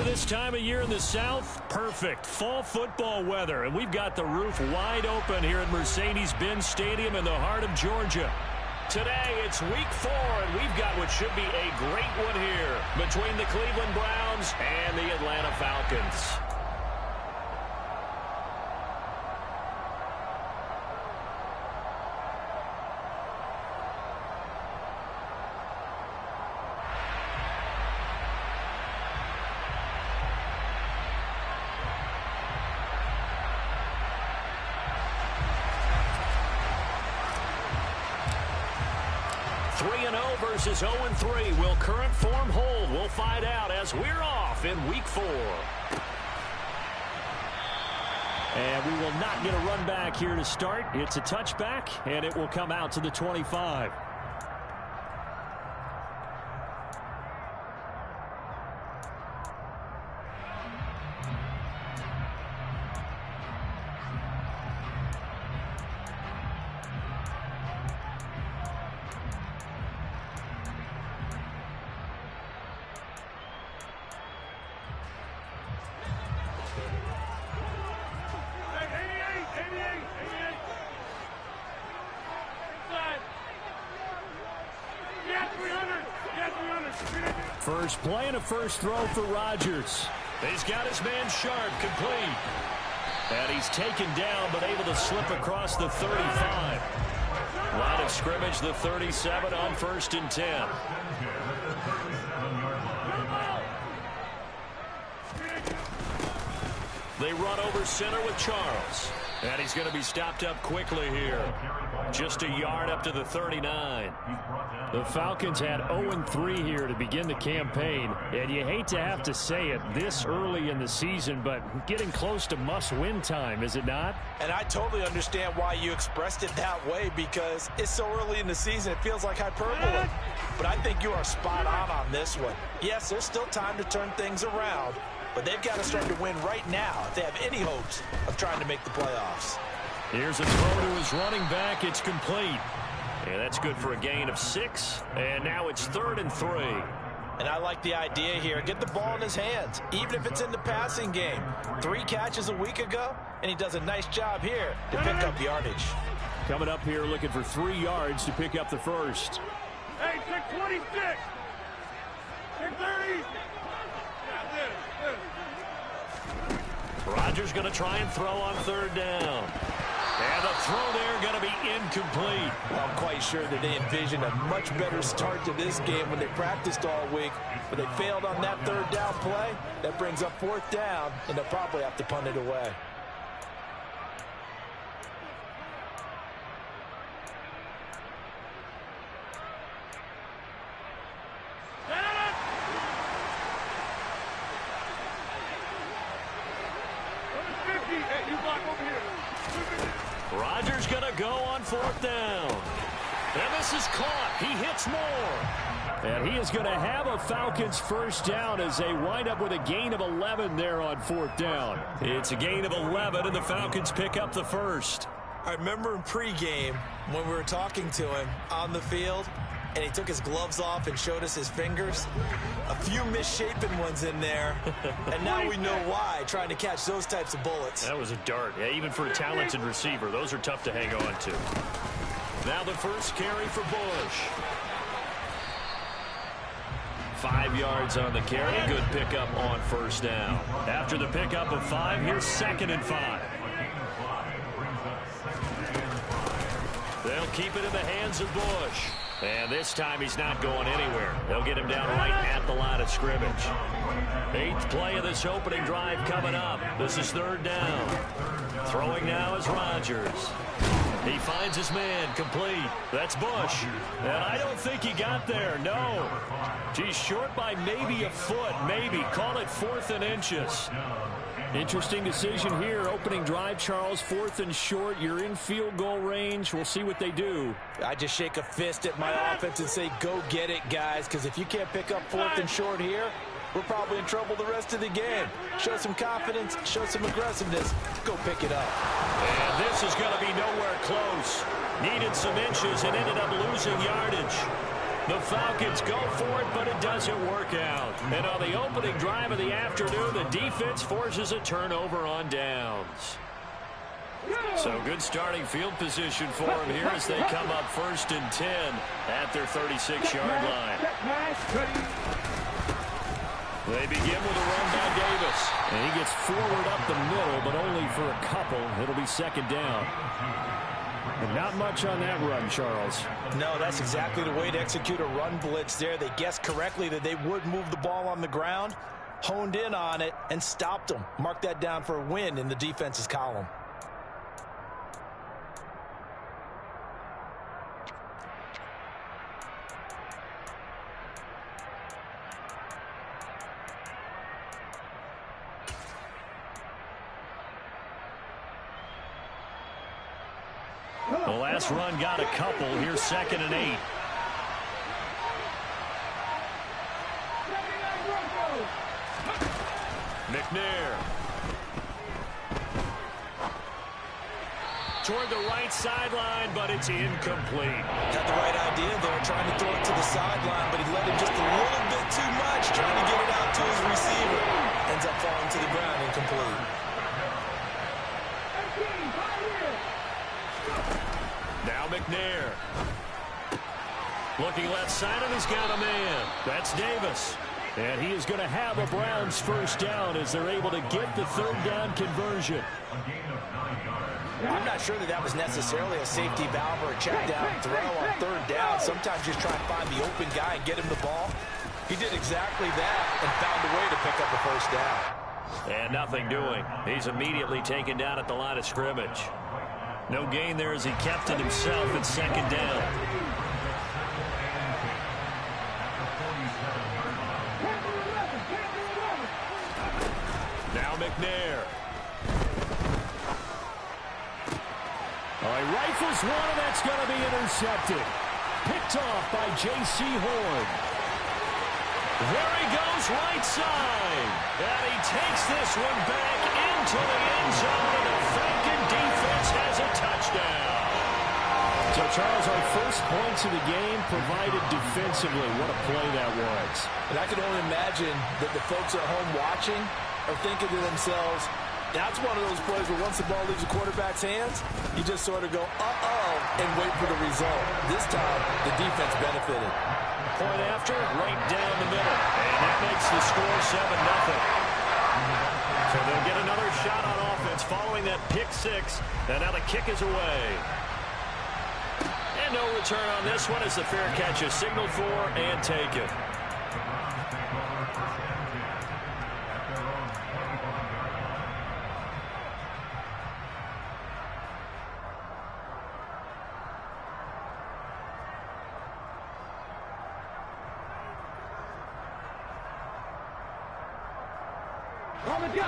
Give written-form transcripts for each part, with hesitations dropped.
weather this time of year in the South? Perfect. Fall football weather. And we've got the roof wide open here at Mercedes-Benz Stadium in the heart of Georgia. Today, it's week 4, and we've got what should be a great one here between the Cleveland Browns and the Atlanta Falcons. Versus 0-3. Will current form hold? We'll find out as we're off in week 4. And we will not get a run back here to start. It's a touchback, and it will come out to the 25. First play and a first throw for Rodgers. He's got his man sharp, complete. And he's taken down, but able to slip across the 35. Line of scrimmage, the 37 on 1st and 10. They run over center with Charles. And he's going to be stopped up quickly here. Just a yard up to the 39. The Falcons had 0-3 here to begin the campaign. And you hate to have to say it this early in the season, but getting close to must-win time, is it not? And I totally understand why you expressed it that way, because it's so early in the season, it feels like hyperbole. But I think you are spot on this one. Yes, there's still time to turn things around, but they've got to start to win right now if they have any hopes of trying to make the playoffs. Here's a throw to his running back. It's complete. And that's good for a gain of 6. And now it's 3rd and 3. And I like the idea here. Get the ball in his hands, even if it's in the passing game. 3 catches a week ago, and he does a nice job here to pick up yardage. Coming up here looking for 3 yards to pick up the first. Hey, 626. 630. Rodgers going to try and throw on 3rd down. And the throw there going to be incomplete. I'm quite sure that they envisioned a much better start to this game when they practiced all week, but they failed on that 3rd down play. That brings up 4th down, and they'll probably have to punt it away. Rodgers going to go on 4th down. And this is caught. He hits more. And he is going to have a Falcons first down as they wind up with a gain of 11 there on 4th down. It's a gain of 11, and the Falcons pick up the first. I remember in pregame when we were talking to him on the field, and he took his gloves off and showed us his fingers. A few misshapen ones in there, and now we know why, trying to catch those types of bullets. That was a dart. Yeah, even for a talented receiver, those are tough to hang on to. Now the first carry for Bush. 5 yards on the carry. Good pickup on 1st down. After the pickup of 5, here's 2nd and 5. They'll keep it in the hands of Bush. And this time he's not going anywhere. They'll get him down right at the line of scrimmage. 8th play of this opening drive coming up. This is 3rd down. Throwing now is Rodgers. He finds his man, complete. That's Bush. And I don't think he got there, no. He's short by maybe a foot, maybe. Call it 4th and inches. Interesting decision here. Opening drive, Charles, 4th and short. You're in field goal range. We'll see what they do. I just shake a fist at my offense and say, go get it, guys, because if you can't pick up 4th and short here, we're probably in trouble the rest of the game. Show some confidence, show some aggressiveness, go pick it up. And this is going to be nowhere close. Needed some inches and ended up losing yardage. The Falcons go for it, but it doesn't work out. And on the opening drive of the afternoon, the defense forces a turnover on downs. So good starting field position for them here as they come up 1st and 10 at their 36-yard line. They begin with a run by Davis. And he gets forward up the middle, but only for a couple. It'll be 2nd down. And not much on that run, Charles. No, that's exactly the way to execute a run blitz there. They guessed correctly that they would move the ball on the ground, honed in on it, and stopped them. Mark that down for a win in the defense's column. The last run got a couple. Here's 2nd and 8. McNair. Toward the right sideline, but it's incomplete. Got the right idea there, trying to throw it to the sideline, but he let him just a little bit too much, trying to get it out to his receiver. Ends up falling to the ground, incomplete. Now McNair. Looking left side, and he's got a man. That's Davis. And he is going to have a Browns 1st down as they're able to get the 3rd down conversion. I'm not sure that was necessarily a safety valve or a check down throw on 3rd down. Sometimes just try and find the open guy and get him the ball. He did exactly that and found a way to pick up the 1st down. And nothing doing. He's immediately taken down at the line of scrimmage. No gain there as he kept it himself at 2nd down. Now McNair. All right, rifles one, and that's going to be intercepted. Picked off by J.C. Horn. There he goes, right side. And he takes this one back into the end zone, and the Falcon defense has a touchdown. So, Charles, our first points of the game provided defensively. What a play that was. And I can only imagine that the folks at home watching are thinking to themselves, that's one of those plays where once the ball leaves the quarterback's hands, you just sort of go, uh-oh, and wait for the result. This time, the defense benefited. Point after, right down the middle. And that makes the score 7-0. So they'll get another shot on offense following that pick 6. And now the kick is away. And no return on this one as the fair catch is signaled for and taken.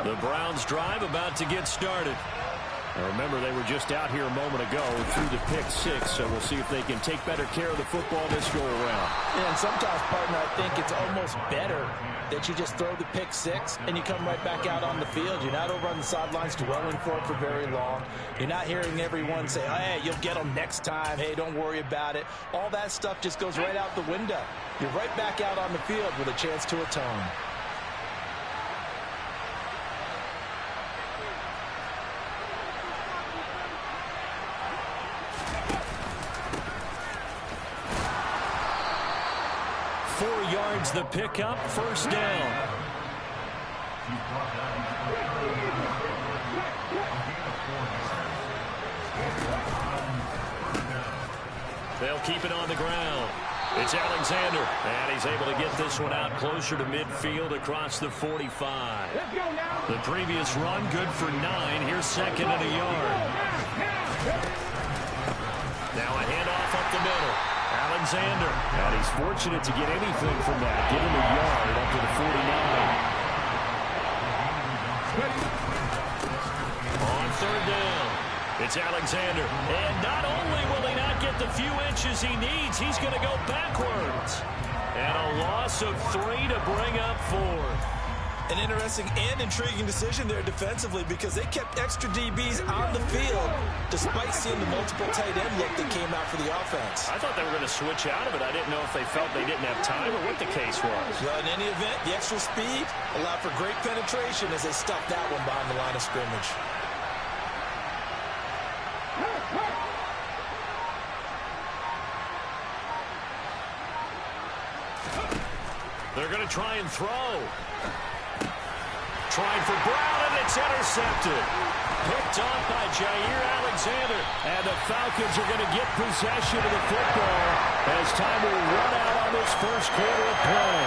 The Browns drive about to get started. Now remember, they were just out here a moment ago through the pick 6, so we'll see if they can take better care of the football this go-around. Yeah, and sometimes, partner, I think it's almost better that you just throw the pick 6 and you come right back out on the field. You're not over on the sidelines dwelling for it for very long. You're not hearing everyone say, hey, you'll get them next time. Hey, don't worry about it. All that stuff just goes right out the window. You're right back out on the field with a chance to atone. The pickup, 1st down. They'll keep it on the ground. It's Alexander, and he's able to get this one out closer to midfield across the 45. The previous run, good for 9. Here's 2nd and a yard. Now a handoff up the middle. Alexander. And he's fortunate to get anything from that. Give him a yard up to the 49. On 3rd down, it's Alexander. And not only will he not get the few inches he needs, he's going to go backwards. And a loss of 3 to bring up 4. An interesting and intriguing decision there defensively because they kept extra DBs on the field despite seeing the multiple tight end look that came out for the offense. I thought they were going to switch out of it. I didn't know if they felt they didn't have time or what the case was. Well, in any event, the extra speed allowed for great penetration as they stuffed that one behind the line of scrimmage. They're going to try and throw. Trying for Brown, and it's intercepted. Picked off by Jair Alexander. And the Falcons are going to get possession of the football as time will run out on this first quarter of play.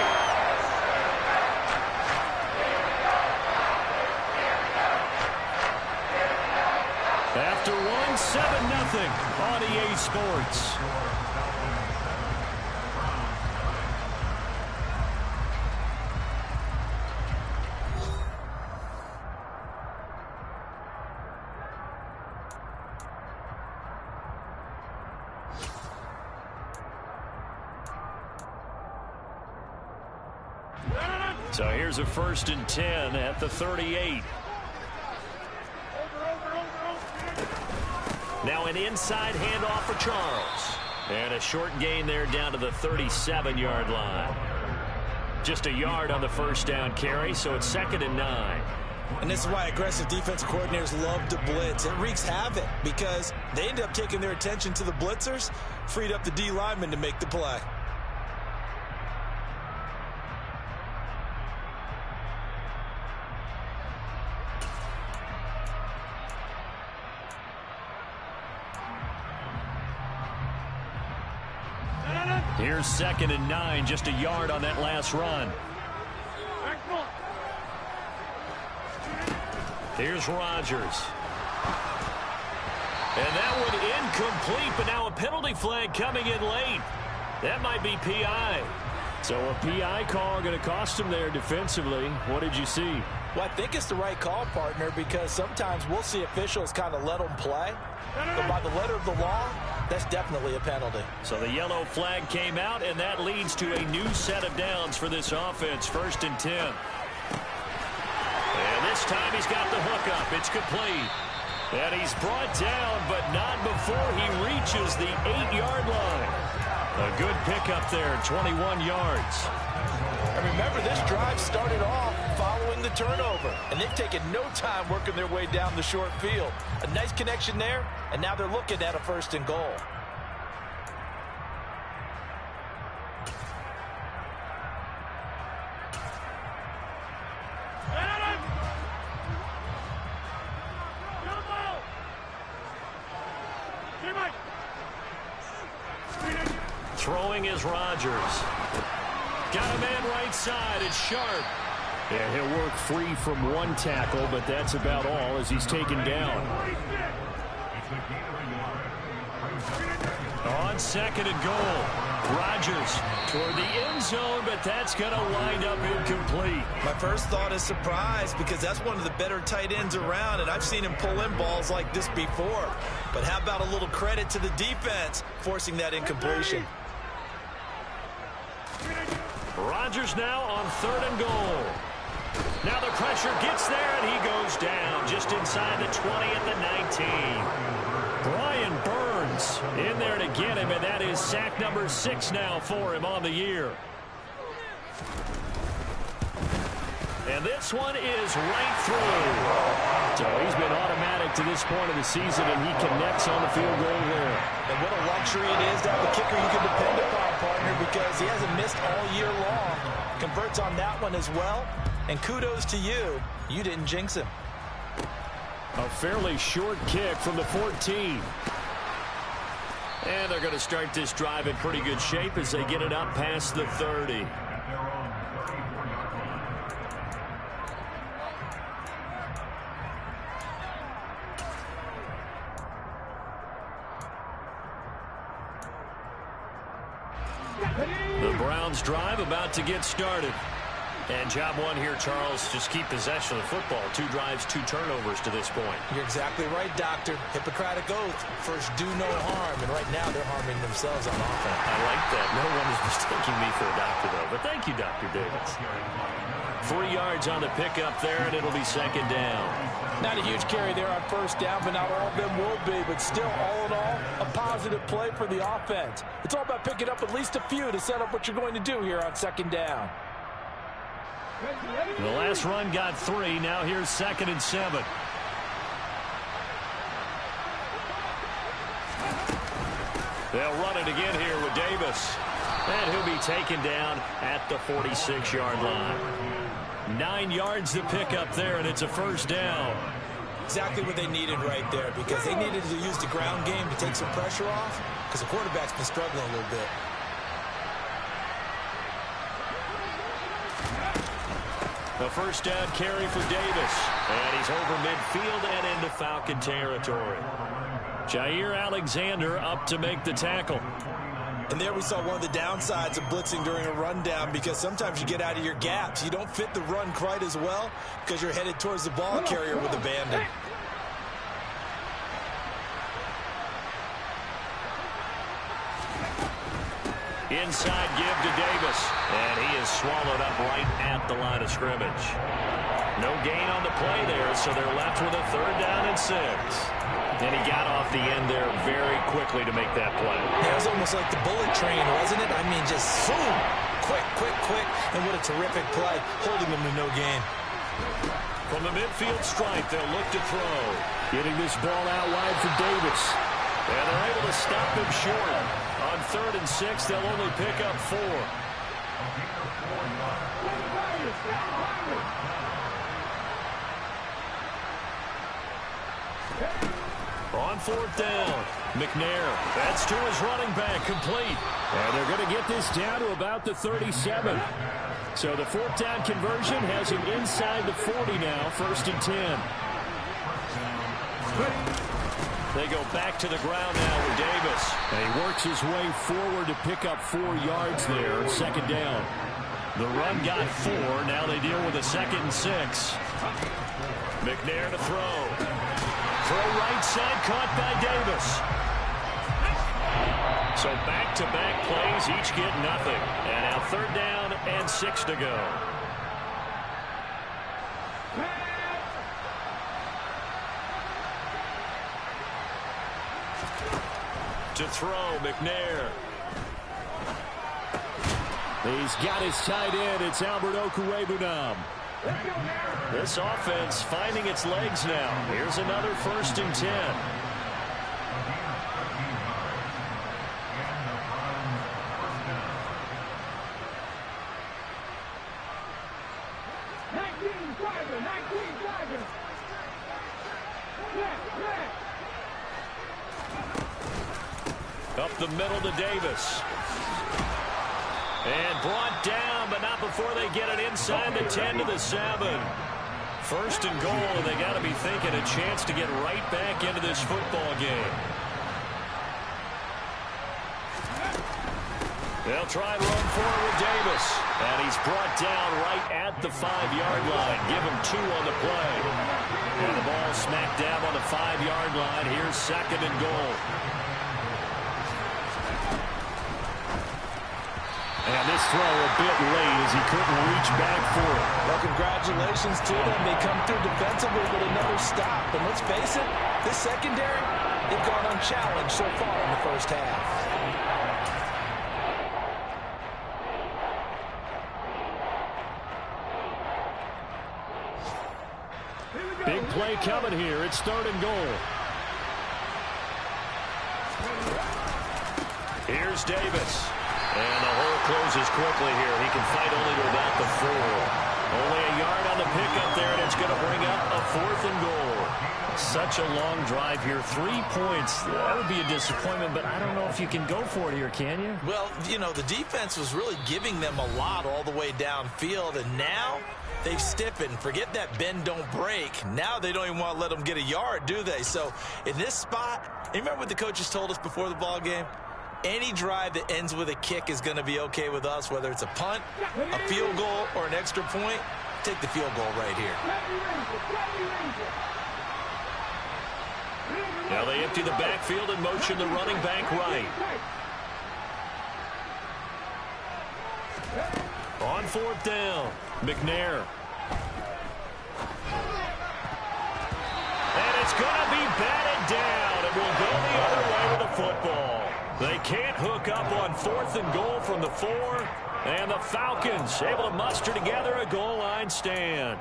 After one, 7-0 on EA Sports. So here's a 1st and 10 at the 38. Now an inside handoff for Charles. And a short gain there down to the 37-yard line. Just a yard on the first down carry, so it's 2nd and 9. And this is why aggressive defensive coordinators love to blitz. It wreaks havoc because they end up taking their attention to the blitzers, freed up the D lineman to make the play. Here's 2nd and 9, just a yard on that last run. Here's Rodgers. And that one incomplete, but now a penalty flag coming in late. That might be PI. So a PI call going to cost him there defensively. What did you see? Well, I think it's the right call, partner, because sometimes we'll see officials kind of let them play. But by the letter of the law, that's definitely a penalty. So the yellow flag came out, and that leads to a new set of downs for this offense. 1st and 10. And this time he's got the hook up. It's complete. And he's brought down, but not before he reaches the 8-yard line. A good pickup there, 21 yards. And remember, this drive started off following the turnover, and they've taken no time working their way down the short field. A nice connection there, and now they're looking at a 1st and goal. Throwing is Rodgers. Got a man right side. It's Sharp. Yeah, he'll work free from one tackle, but that's about all as he's taken down. On 2nd and goal. Rodgers toward the end zone, but that's going to wind up incomplete. My first thought is surprise because that's one of the better tight ends around, and I've seen him pull in balls like this before. But how about a little credit to the defense forcing that incompletion? Rodgers now on 3rd and goal. Now the pressure gets there, and he goes down just inside the 20 at the 19. Brian Burns in there to get him, and that is sack number 6 now for him on the year. And this one is right through. So he's been automatic to this point of the season, and he connects on the field goal there. And what a luxury it is to have a kicker you can depend upon, partner, because he hasn't missed all year long. Converts on that one as well. And kudos to you. You didn't jinx him. A fairly short kick from the 14. And they're going to start this drive in pretty good shape as they get it up past the 30. The Browns drive about to get started. And job one here, Charles, just keep possession of the football. 2 drives, 2 turnovers to this point. You're exactly right, Doctor. Hippocratic oath. First, do no harm. And right now, they're harming themselves on offense. I like that. No one is mistaking me for a doctor, though. But thank you, Dr. Davis. 3 yards on the pickup there, and it'll be second down. Not a huge carry there on first down, but not all of them will be. But still, all in all, a positive play for the offense. It's all about picking up at least a few to set up what you're going to do here on second down. The last run got 3. Now here's 2nd and 7. They'll run it again here with Davis. And he'll be taken down at the 46-yard line. 9 yards to pick up there, and it's a first down. Exactly what they needed right there, because they needed to use the ground game to take some pressure off, because the quarterback's been struggling a little bit. The first down carry for Davis. And he's over midfield and into Falcon territory. Jair Alexander up to make the tackle. And there we saw one of the downsides of blitzing during a rundown, because sometimes you get out of your gaps. You don't fit the run quite as well because you're headed towards the ball carrier with abandon. Inside give to Davis. And he is swallowed up right at the line of scrimmage. No gain on the play there, so they're left with a 3rd down and 6. And he got off the end there very quickly to make that play. It was almost like the bullet train, wasn't it? I mean, just boom, quick. And what a terrific play, holding them to no gain. From the midfield stripe, they'll look to throw. Getting this ball out wide for Davis. And they're able to stop him short. On 3rd and 6, they'll only pick up 4. On 4th down, McNair. That's to his running back, complete. And they're going to get this down to about the 37. So the 4th down conversion has him inside the 40 now, 1st and 10. They go back to the ground now with Davis. And he works his way forward to pick up 4 yards there, 2nd down. The run got 4. Now they deal with a 2nd and 6. McNair to throw. Throw right side, caught by Davis. So back-to-back plays, each get nothing. And now 3rd down and 6 to go. To throw, McNair. He's got his tight end. It's Albert Okwuegbunam. This offense finding its legs now. Here's another 1st and 10. Up the middle to Davis. And brought down, but not before they get it inside the 10 to the 7. 1st and goal, and they got to be thinking a chance to get right back into this football game. They'll try and run forward with Davis. And he's brought down right at the 5-yard line. Give him 2 on the play. And the ball smacked down on the 5-yard line. Here's 2nd and goal. And this throw a bit late as he couldn't reach back for it. Well, congratulations to them. They come through defensively with another stop. And let's face it, this secondary, they've gone unchallenged so far in the first half. Big play coming here. It's 3rd and goal. Here's Davis. And the hole closes quickly here. He can fight only to about the 4. Only a yard on the pickup there, and it's going to bring up a 4th and goal. Such a long drive here. 3 points. That would be a disappointment, but I don't know if you can go for it here, can you? Well, you know, the defense was really giving them a lot all the way downfield, and now they've stiffened. Forget that bend, don't break. Now they don't even want to let them get a yard, do they? So in this spot, you remember what the coaches told us before the ball game? Any drive that ends with a kick is going to be okay with us, whether it's a punt, a field goal, or an extra point. Take the field goal right here. Now they empty the backfield and motion the running back right. On fourth down, McNair. And it's going to be batted down. It will go the other way with the football. They can't hook up on 4th and goal from the 4. And the Falcons able to muster together a goal line stand.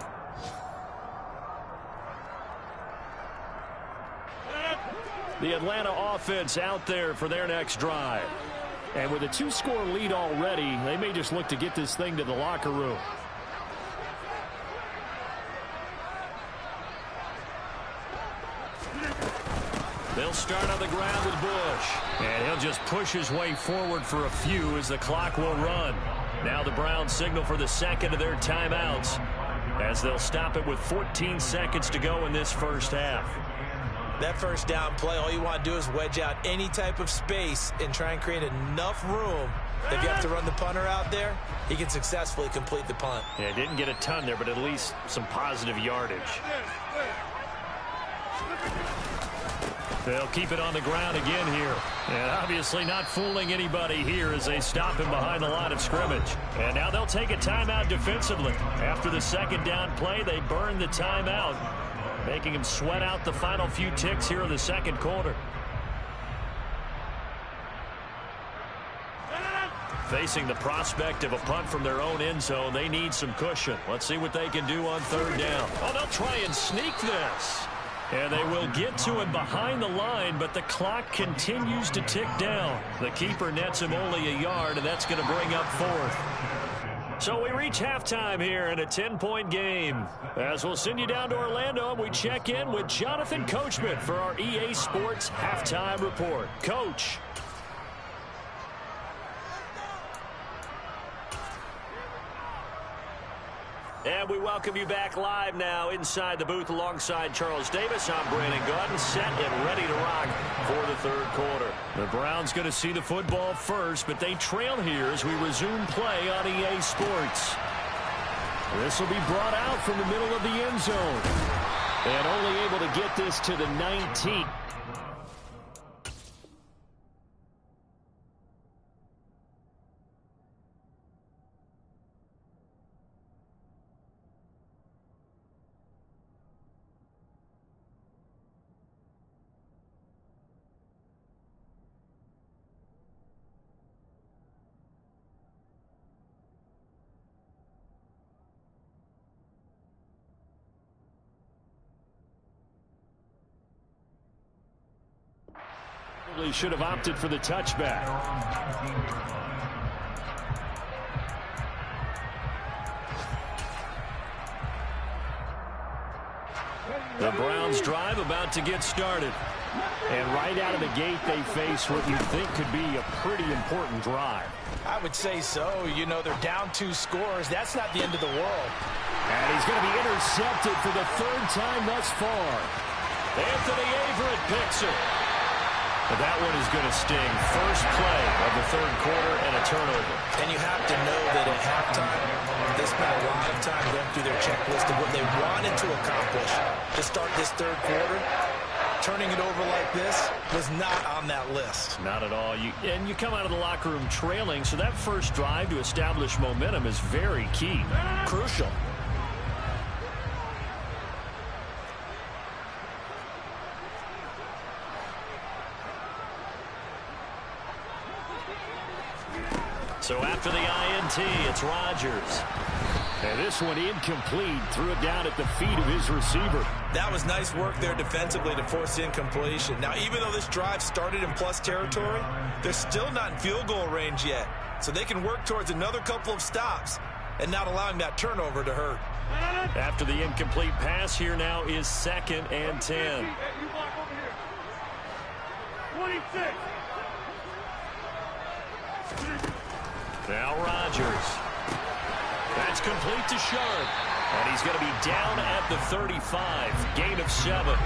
The Atlanta offense out there for their next drive. And with a 2-score lead already, they may just look to get this thing to the locker room. They'll start on the ground with Bush. And he'll just push his way forward for a few as the clock will run. Now the Browns signal for the second of their timeouts as they'll stop it with 14 seconds to go in this first half. That first down play, all you want to do is wedge out any type of space and try and create enough room. If you have to run the punter out there, he can successfully complete the punt. Yeah, didn't get a ton there, but at least some positive yardage. They'll keep it on the ground again here. And obviously not fooling anybody here as they stop him behind the line of scrimmage. And now they'll take a timeout defensively. After the second down play, they burn the timeout, making him sweat out the final few ticks here in the second quarter. Facing the prospect of a punt from their own end zone, they need some cushion. Let's see what they can do on third down. Oh, they'll try and sneak this. And they will get to him behind the line, but the clock continues to tick down. The keeper nets him only a yard, and that's going to bring up 4th. So we reach halftime here in a 10-point game. As we'll send you down to Orlando, and we check in with Jonathan Coachman for our EA Sports Halftime Report. Coach. And we welcome you back live now inside the booth alongside Charles Davis. I'm Brandon Gaudin, set and ready to rock for the third quarter. The Browns going to see the football first, but they trail here as we resume play on EA Sports. This will be brought out from the middle of the end zone. And only able to get this to the 19. Should have opted for the touchback. The Browns drive about to get started. And right out of the gate, they face what you think could be a pretty important drive. I would say so. You know, they're down 2 scores. That's not the end of the world. And he's going to be intercepted for the 3rd time thus far. Anthony Averett picks it. But that one is going to sting. First play of the third quarter and a turnover. And you have to know that at halftime, they spent a lot of time going through their checklist of what they wanted to accomplish to start this third quarter. Turning it over like this was not on that list. Not at all. And you come out of the locker room trailing, so that first drive to establish momentum is very key. Crucial. So after the INT, it's Rodgers. And this one incomplete. Threw it down at the feet of his receiver. That was nice work there defensively to force incompletion. Now, even though this drive started in plus territory, they're still not in field goal range yet. So they can work towards another couple of stops and not allowing that turnover to hurt. After the incomplete pass, here now is 2nd and 10. 26. Now Rodgers. That's complete to Sharp. And he's going to be down at the 35. Gain of 7.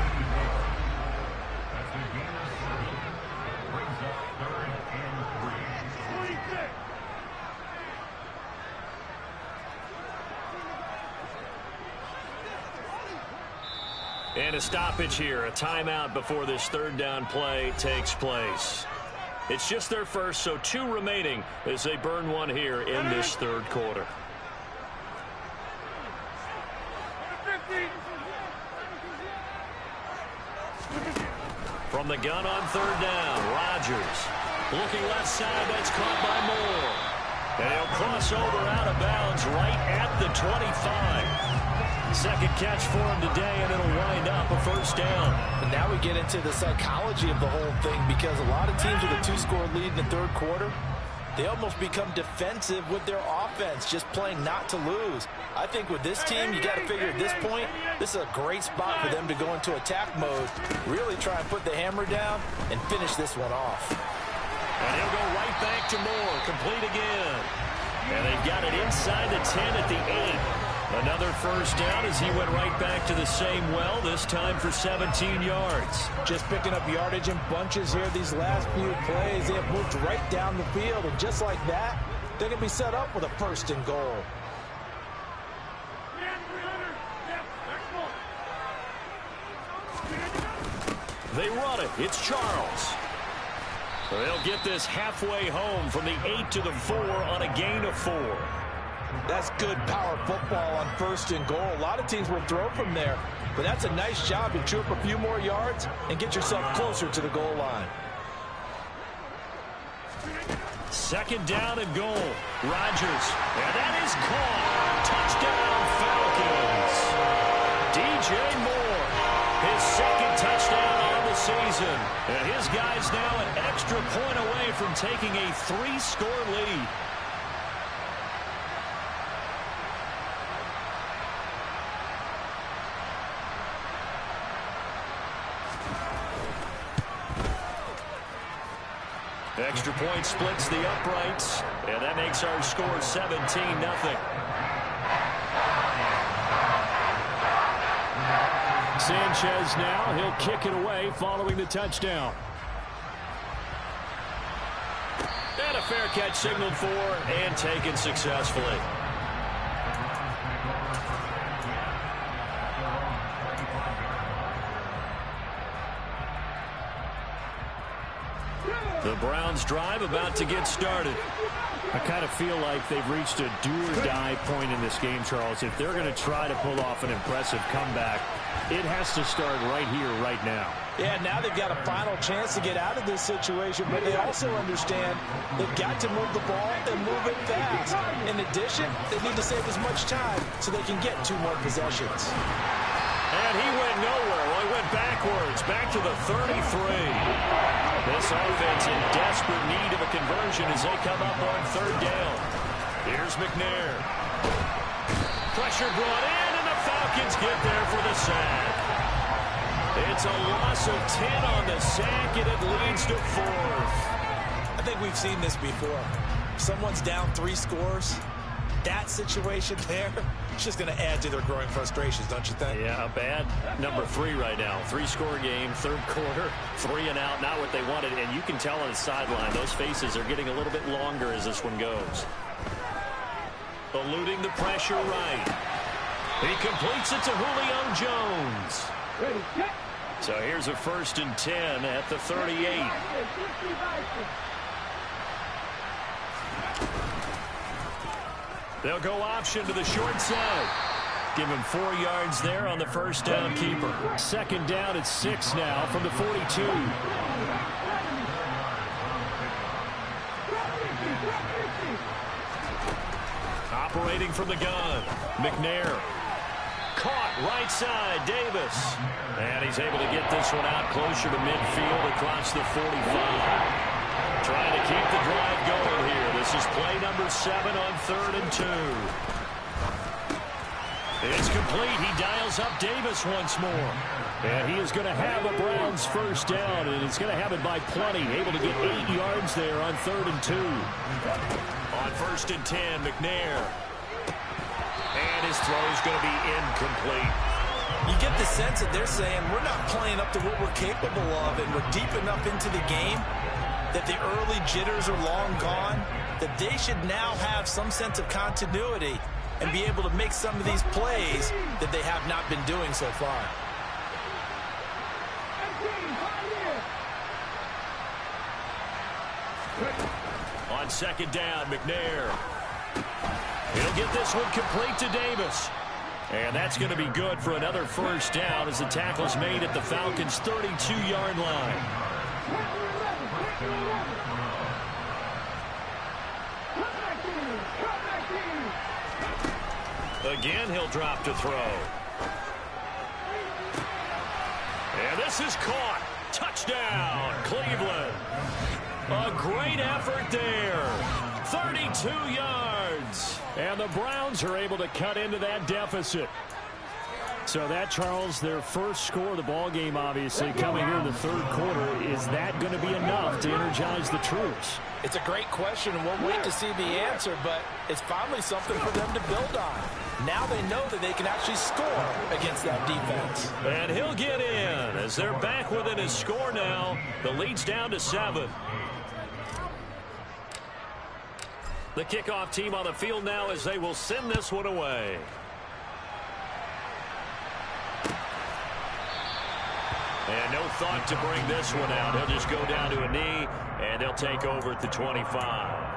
And a stoppage here, a timeout before this third down play takes place. It's just their first, so 2 remaining as they burn one here in this third quarter. From the gun on third down, Rodgers. Looking left side, that's caught by Moore. And he'll cross over out of bounds right at the 25. Second catch for him today, and it'll wind up a first down. And now we get into the psychology of the whole thing, because a lot of teams with a 2-score lead in the third quarter, they almost become defensive with their offense, just playing not to lose. I think with this team, you got to figure at this point, this is a great spot for them to go into attack mode, really try and put the hammer down and finish this one off. And he'll go right back to Moore, complete again. And they've got it inside the 10 at the 8. Another first down as he went right back to the same well, this time for 17 yards. Just picking up yardage in bunches here these last few plays. They have moved right down the field, and just like that, they're going to be set up with a first and goal. They run it. It's Charles. They'll get this halfway home from the 8 to the 4 on a gain of 4. That's good power football on first and goal. A lot of teams will throw from there, but that's a nice job to chew up a few more yards and get yourself closer to the goal line. Second down and goal. Rodgers. And that is caught. Touchdown, Falcons. DJ Moore. His second touchdown on the season. And his guys now an extra point away from taking a 3-score lead. Extra point splits the uprights, and that makes our score 17-0. Sanchez now, he'll kick it away following the touchdown. And a fair catch signaled for and taken successfully. The Browns drive about to get started. I kind of feel like they've reached a do-or-die point in this game, Charles. If they're going to try to pull off an impressive comeback, it has to start right here, right now. Yeah, now they've got a final chance to get out of this situation, but they also understand they've got to move the ball and move it fast. In addition, they need to save as much time so they can get 2 more possessions. And he went nowhere. Well, he went backwards, back to the 33. This offense in desperate need of a conversion as they come up on third down. Here's McNair. Pressure brought in, and the Falcons get there for the sack. It's a loss of 10 on the sack, and it leads to 4th. I think we've seen this before. Someone's down 3 scores. That situation there, it's just going to add to their growing frustrations, don't you think? Yeah, a bad number 3 right now. 3-score game, third quarter, 3 and out, not what they wanted. And you can tell on the sideline, those faces are getting a little bit longer as this one goes. Eluding the pressure right. He completes it to Julio Jones. So here's a 1st and 10 at the 38. They'll go option to the short side. Give him 4 yards there on the first down keeper. Second down at 6 now from the 42. Operating from the gun. McNair. Caught right side, Davis. And he's able to get this one out closer to midfield across the 45. Trying to keep the drive going here. This is play number 7 on 3rd and 2. It's complete. He dials up Davis once more. And he is going to have a Browns first down, and he's going to have it by plenty. Able to get 8 yards there on 3rd and 2. On 1st and 10, McNair. And his throw is going to be incomplete. You get the sense that they're saying we're not playing up to what we're capable of, and we're deep enough into the game that the early jitters are long gone, that they should now have some sense of continuity and be able to make some of these plays that they have not been doing so far. On second down, McNair. He'll get this one complete to Davis. And that's going to be good for another first down as the tackle's made at the Falcons' 32-yard line. Again, he'll drop to throw. And this is caught. Touchdown, Cleveland. A great effort there. 32 yards. And the Browns are able to cut into that deficit. So that, Charles, their first score of the ball game, obviously, coming here in the third quarter. Is that going to be enough to energize the troops? It's a great question, and we'll wait to see the answer, but it's finally something for them to build on. Now they know that they can actually score against that defense. And he'll get in as they're back within his score now. The lead's down to 7. The kickoff team on the field now as they will send this one away. And no thought to bring this one out. He'll just go down to a knee, and they'll take over at the 25.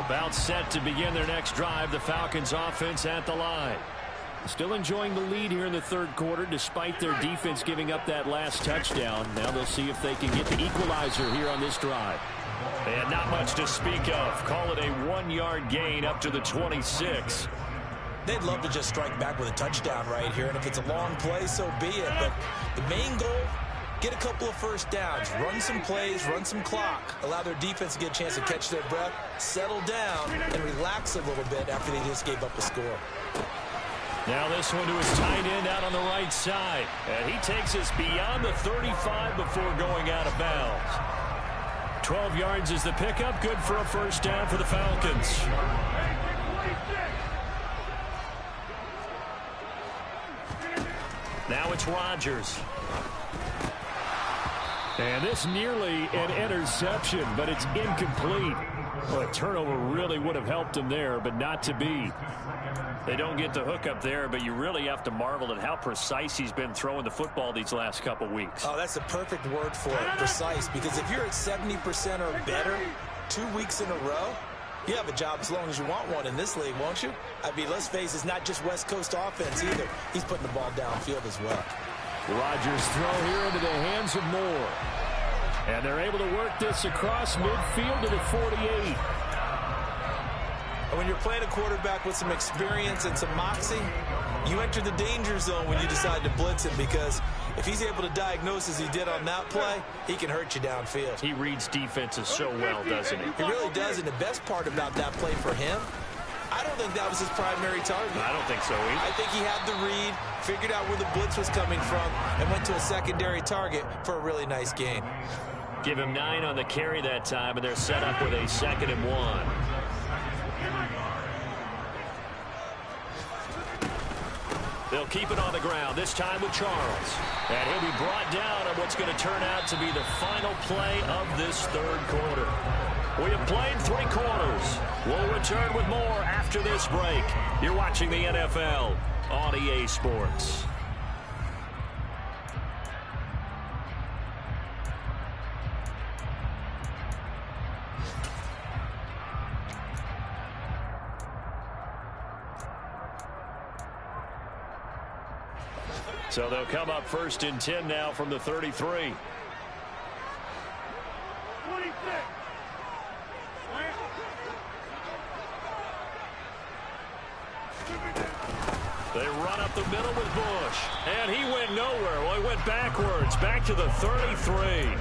About set to begin their next drive, the Falcons offense at the line. Still enjoying the lead here in the third quarter despite their defense giving up that last touchdown. Now they'll see if they can get the equalizer here on this drive. And not much to speak of. Call it a 1-yard gain up to the 26. They'd love to just strike back with a touchdown right here, and if it's a long play, so be it. But the main goal, get a couple of first downs, run some plays, run some clock, allow their defense to get a chance to catch their breath, settle down, and relax a little bit after they just gave up a score. Now this one to his tight end out on the right side. And he takes us beyond the 35 before going out of bounds. 12 yards is the pickup. Good for a first down for the Falcons. Now it's Rodgers. And this nearly an interception, but it's incomplete. Well, a turnover really would have helped him there, but not to be. They don't get the hook up there, but you really have to marvel at how precise he's been throwing the football these last couple weeks. Oh, that's the perfect word for it, precise, because if you're at 70% or better 2 weeks in a row, you have a job as long as you want one in this league, won't you? I mean, let's face it, it's not just West Coast offense either. He's putting the ball downfield as well. Rodgers throw here into the hands of Moore. And they're able to work this across midfield to the 48. And when you're playing a quarterback with some experience and some moxie, you enter the danger zone when you decide to blitz him, because if he's able to diagnose as he did on that play, he can hurt you downfield. He reads defenses so well, doesn't he? He really does, and the best part about that play for him, I don't think that was his primary target. I don't think so either. I think he had the read, figured out where the blitz was coming from, and went to a secondary target for a really nice gain. Give him 9 on the carry that time, and they're set up with a 2nd and 1. They'll keep it on the ground, this time with Charles. And he'll be brought down on what's going to turn out to be the final play of this third quarter. We have played 3 quarters. We'll return with more after this break. You're watching the NFL on EA Sports. So they'll come up 1st and 10 now from the 33. 26. They run up the middle with Bush. And he went nowhere. Well, he went backwards. Back to the 33.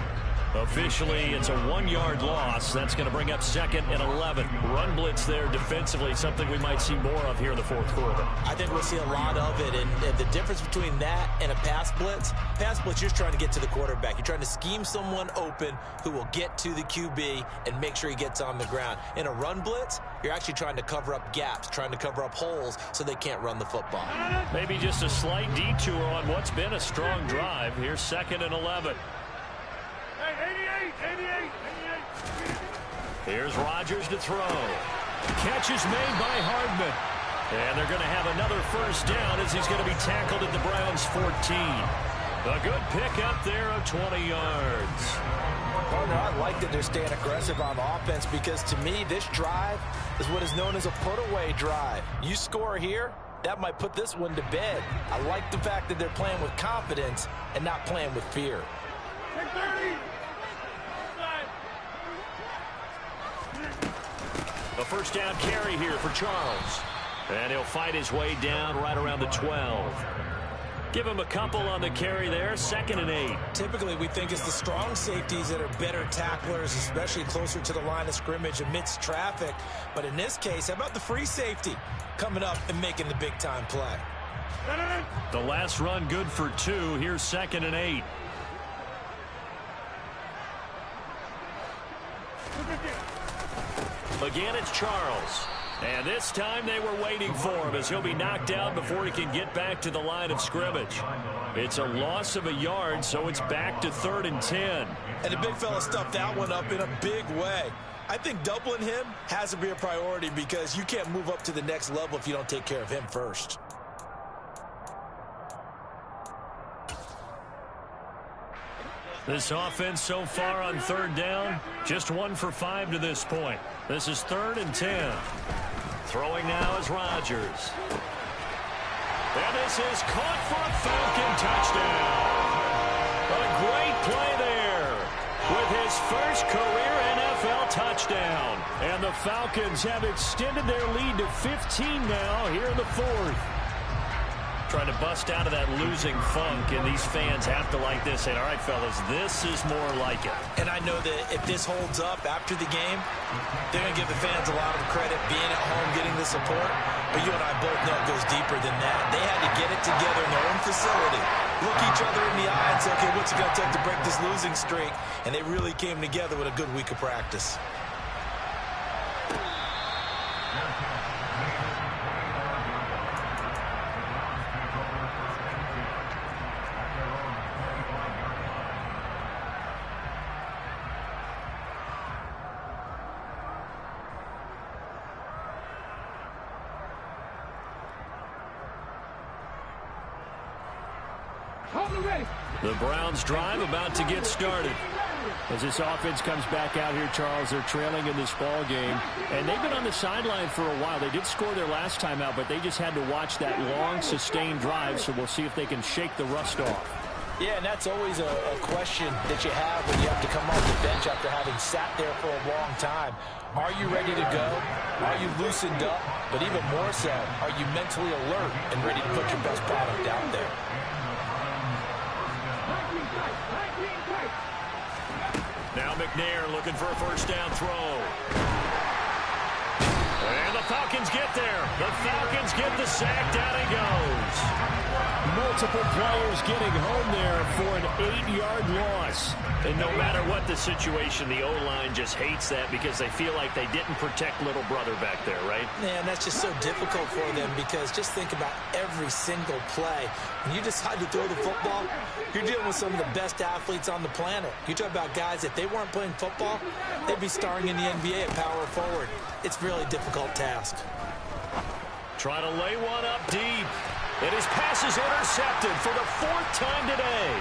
Officially, it's a 1-yard loss. That's going to bring up 2nd and 11. Run blitz there defensively, something we might see more of here in the fourth quarter. I think we'll see a lot of it, and the difference between that and a pass blitz, you're trying to get to the quarterback. You're trying to scheme someone open who will get to the QB and make sure he gets on the ground. In a run blitz, you're actually trying to cover up gaps, trying to cover up holes so they can't run the football. Maybe just a slight detour on what's been a strong drive. Here's 2nd and 11. Hey, 88. Here's Rodgers to throw. Catch is made by Hardman. And they're going to have another first down as he's going to be tackled at the Browns' 14. A good pickup there of 20 yards. Partner, I like that they're staying aggressive on offense because to me, this drive is what is known as a put-away drive. You score here, that might put this one to bed. I like the fact that they're playing with confidence and not playing with fear. A first down carry here for Charles. And he'll fight his way down right around the 12. Give him a couple on the carry there, 2nd and 8. Typically, we think it's the strong safeties that are better tacklers, especially closer to the line of scrimmage amidst traffic. But in this case, how about the free safety coming up and making the big-time play? The last run good for 2. Here's 2nd and 8. Again, it's Charles. And this time they were waiting for him as he'll be knocked out before he can get back to the line of scrimmage. It's a loss of a yard, so it's back to 3rd and 10. And the big fella stuffed that one up in a big way. I think doubling him has to be a priority because you can't move up to the next level if you don't take care of him first. This offense so far on 3rd down, just 1 for 5 to this point. This is 3rd and 10. Throwing now is Rodgers. And this is caught for a Falcon touchdown. A great play there with his first career NFL touchdown. And the Falcons have extended their lead to 15 now here in the 4th. Trying to bust out of that losing funk, and these fans have to like this. And all right, fellas, this is more like it. And I know that if this holds up after the game, they're going to give the fans a lot of credit being at home, getting the support. But you and I both know it goes deeper than that. They had to get it together in their own facility, look each other in the eye and say, okay, what's it going to take to break this losing streak? And they really came together with a good week of practice. The Browns drive about to get started. As this offense comes back out here, Charles, they're trailing in this ball game. And they've been on the sideline for a while. They did score their last time out, but they just had to watch that long, sustained drive. So we'll see if they can shake the rust off. Yeah, and that's always a question that you have when you have to come off the bench after having sat there for a long time. Are you ready to go? Are you loosened up? But even more so, are you mentally alert and ready to put your best product out there? Now McNair looking for a first down throw. And the Falcons get there. The Falcons get the sack. Down he goes. Multiple players getting home there for an 8-yard loss. And no matter what the situation, the O-line just hates that because they feel like they didn't protect little brother back there, right? Man, that's just so difficult for them because just think about every single play. When you decide to throw the football, you're dealing with some of the best athletes on the planet. You talk about guys, if they weren't playing football, they'd be starring in the NBA at power forward. It's a really difficult task. Try to lay one up deep. And his pass is intercepted for the 4th time today.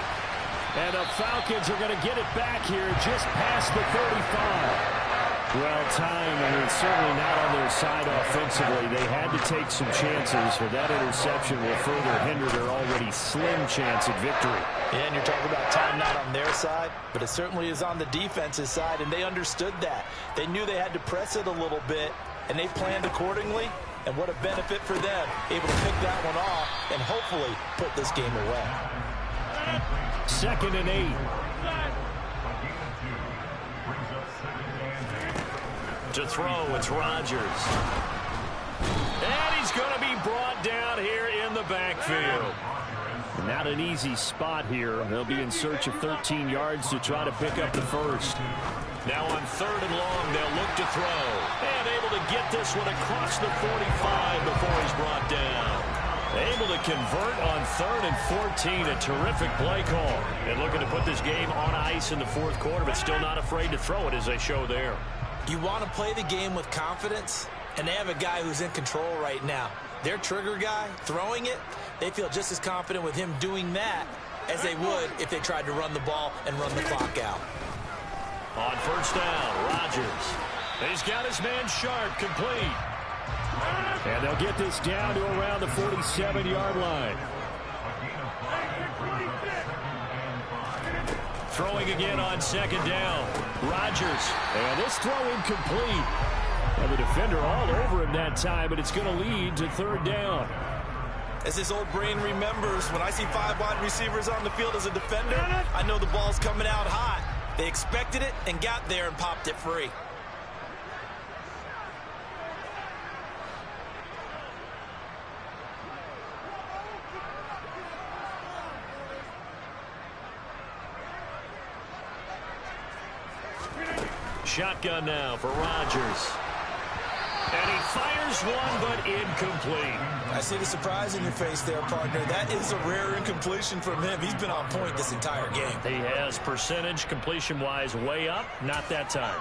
And the Falcons are going to get it back here just past the 35. Well timed, and it's certainly not on their side offensively. They had to take some chances, but that interception will further hinder their already slim chance at victory. Yeah, and you're talking about time not on their side, but it certainly is on the defense's side, and they understood that. They knew they had to press it a little bit, and they planned accordingly. And what a benefit for them, able to pick that one off and hopefully put this game away. 2nd and 8. To throw, it's Rodgers. And he's going to be brought down here in the backfield. Not an easy spot here. They'll be in search of 13 yards to try to pick up the first. Now on 3rd and long, they'll look to throw. And able to get this one across the 45 before he's brought down. Able to convert on 3rd and 14. A terrific play call. And looking to put this game on ice in the 4th quarter, but still not afraid to throw it as they show there. You want to play the game with confidence, and they have a guy who's in control right now. their trigger guy, throwing it, they feel just as confident with him doing that as they would if they tried to run the ball and run the clock out. On first down, Rodgers. He's got his man Sharp complete. And they'll get this down to around the 47-yard line. Throwing again on second down. Rodgers. And this throw incomplete. And the defender all over him that time, but it's going to lead to third down. As his old brain remembers, when I see 5 wide receivers on the field as a defender, I know the ball's coming out hot. They expected it and got there and popped it free. Shotgun now for Rodgers. And he fires one, but incomplete. I see the surprise in your face there, partner. That is a rare incompletion from him. He's been on point this entire game. He has percentage completion-wise way up. Not that time.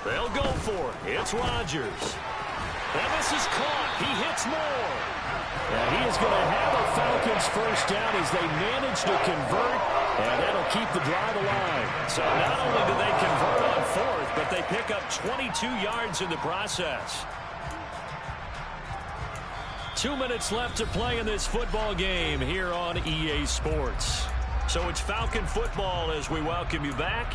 They'll go for it. It's Rodgers. And this is caught. He hits more. And he is going to have a Falcons first down as they manage to convert, and that'll keep the drive alive. So not only do they convert on fourth, but they pick up 22 yards in the process. 2 minutes left to play in this football game here on EA Sports. So it's Falcon football as we welcome you back.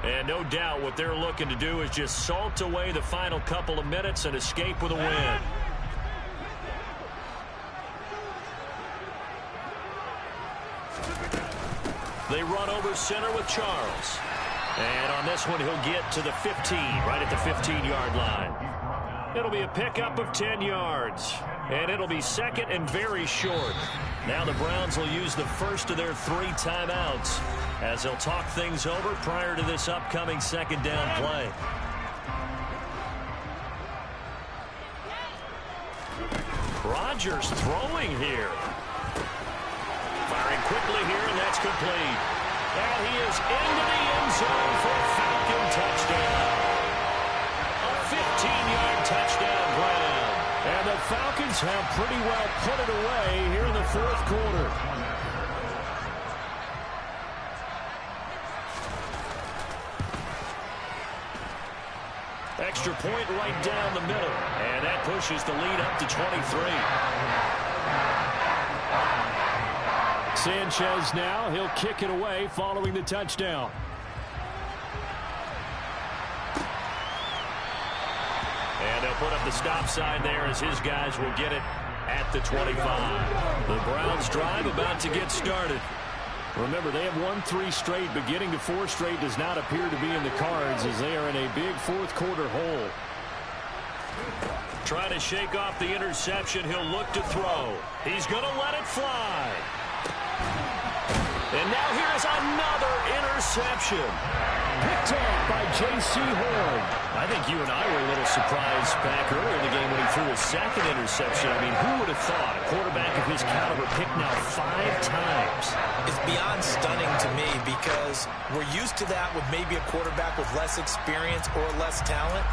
And no doubt what they're looking to do is just salt away the final couple of minutes and escape with a win. They run over center with Charles. And on this one, he'll get to the 15, right at the 15-yard line. It'll be a pickup of 10 yards. And it'll be second and very short. Now the Browns will use the first of their 3 timeouts as they'll talk things over prior to this upcoming second down play. Rodgers throwing here. Firing quickly here, and that's complete. And he is into the end zone for a Falcon touchdown. A 15-yard touchdown grab. And the Falcons have pretty well put it away here in the fourth quarter. Extra point right down the middle. And that pushes the lead up to 23. Sanchez now, he'll kick it away following the touchdown. And they'll put up the stop sign there as his guys will get it at the 25. The Browns drive about to get started. Remember, they have won 3 straight, but getting to 4 straight does not appear to be in the cards as they are in a big fourth quarter hole. Trying to shake off the interception. He'll look to throw. He's going to let it fly. And now here's another interception. Picked off by J.C. Horn. I think you and I were a little surprised back earlier in the game when he threw his second interception. I mean, who would have thought a quarterback of his caliber picked now 5 times? It's beyond stunning to me because we're used to that with maybe a quarterback with less experience or less talent.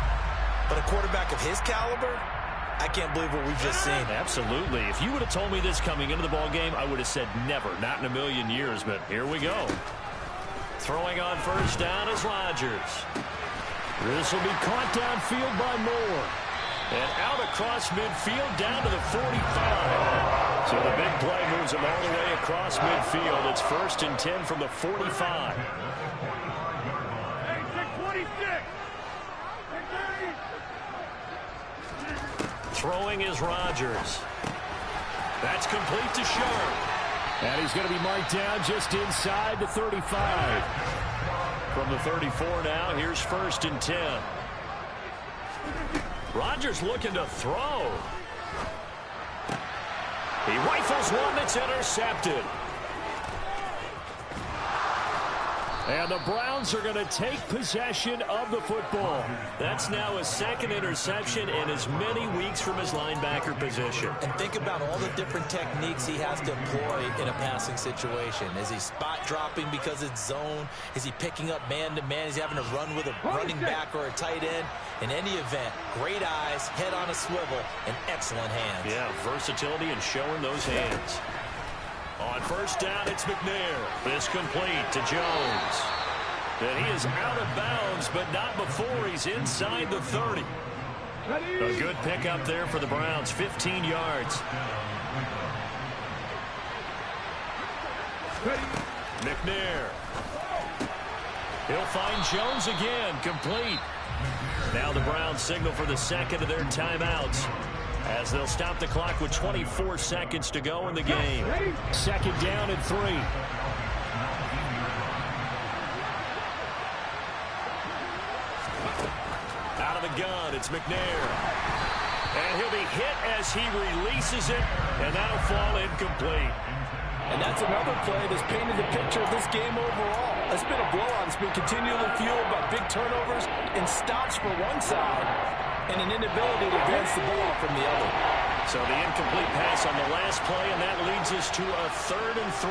But a quarterback of his caliber, I can't believe what we've just seen. Absolutely. If you would have told me this coming into the ball game, I would have said never, not in a million years. But here we go. Throwing on first down is Rodgers. This will be caught downfield by Moore. And out across midfield down to the 45. So the big play moves him all the way across midfield. It's 1st and 10 from the 45. Throwing is Rodgers. That's complete to Sharp. And he's going to be marked down just inside the 35. From the 34 now, here's 1st and 10. Rodgers looking to throw. He rifles one that's intercepted. And the Browns are going to take possession of the football. That's now his second interception in as many weeks from his linebacker position. And think about all the different techniques he has to employ in a passing situation. Is he spot dropping because it's zone? Is he picking up man-to-man? Is he having to run with a running back or a tight end? In any event, great eyes, head on a swivel, and excellent hands. Yeah, versatility and showing those hands. On first down, it's McNair. This complete to Jones. And he is out of bounds, but not before he's inside the 30. A good pickup there for the Browns, 15 yards. McNair. He'll find Jones again, complete. Now the Browns signal for the second of their timeouts, as they'll stop the clock with 24 seconds to go in the game. Second down and 3. Out of the gun, it's McNair. And he'll be hit as he releases it, and that'll fall incomplete. And that's another play that's painted the picture of this game overall. It's been a blowout. It's been continually fueled by big turnovers and stops for one side and an inability to advance the ball from the other. So the incomplete pass on the last play, and that leads us to a 3rd and 3.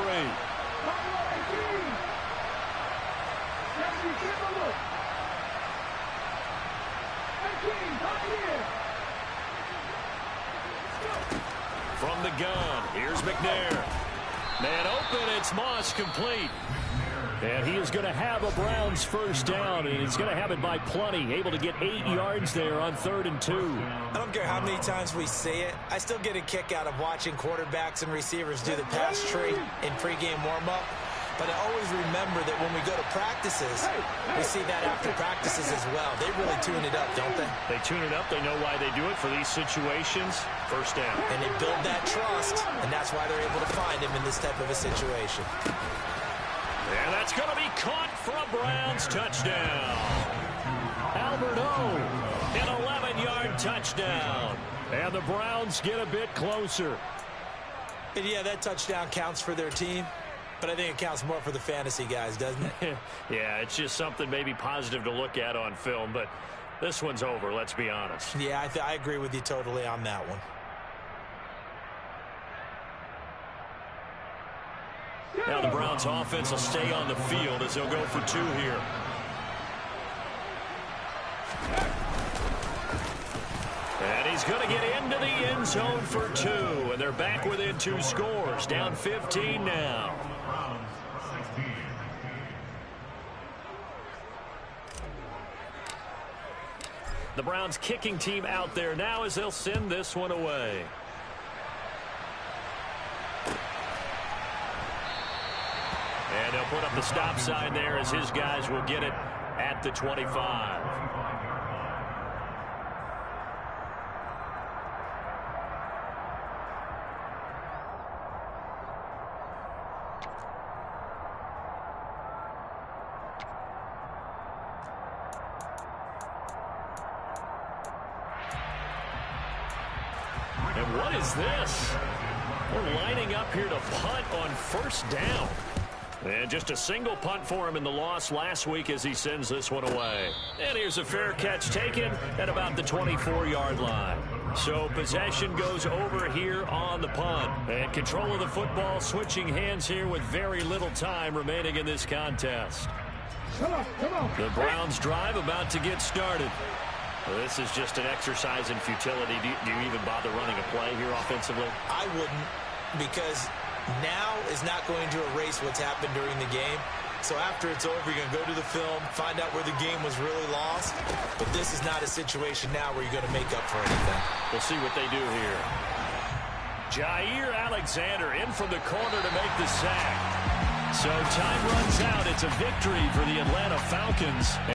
From the gun, here's McNair. Man open, it's Moss, complete. And he is going to have a Browns first down, and he's going to have it by plenty, able to get 8 yards there on 3rd and 2. I don't care how many times we say it. I still get a kick out of watching quarterbacks and receivers do the pass tree in pregame warm-up. But I always remember that when we go to practices, we see that after practices as well. They really tune it up, don't they? They tune it up. They know why they do it for these situations. First down. And they build that trust, and that's why they're able to find him in this type of a situation. And that's going to be caught for a Browns touchdown. Albert O, an 11-yard touchdown. And the Browns get a bit closer. And yeah, that touchdown counts for their team, but I think it counts more for the fantasy guys, doesn't it? Yeah, it's just something maybe positive to look at on film, but this one's over, let's be honest. Yeah, I agree with you totally on that one. Now the Browns offense will stay on the field as they'll go for 2 here. And he's going to get into the end zone for 2, and they're back within 2 scores, down 15 now. The Browns kicking team out there now as they'll send this one away. And they'll put up the stop sign there as his guys will get it at the 25. And what is this? We're lining up here to punt on first down. And just a single punt for him in the loss last week as he sends this one away. And here's a fair catch taken at about the 24-yard line. So possession goes over here on the punt. And control of the football switching hands here with very little time remaining in this contest. The Browns drive about to get started. Well, this is just an exercise in futility. Do you even bother running a play here offensively? I wouldn't, because now is not going to erase what's happened during the game. So after it's over, you're going to go to the film, find out where the game was really lost. But this is not a situation now where you're going to make up for anything. We'll see what they do here. Jair Alexander in from the corner to make the sack. So time runs out. It's a victory for the Atlanta Falcons.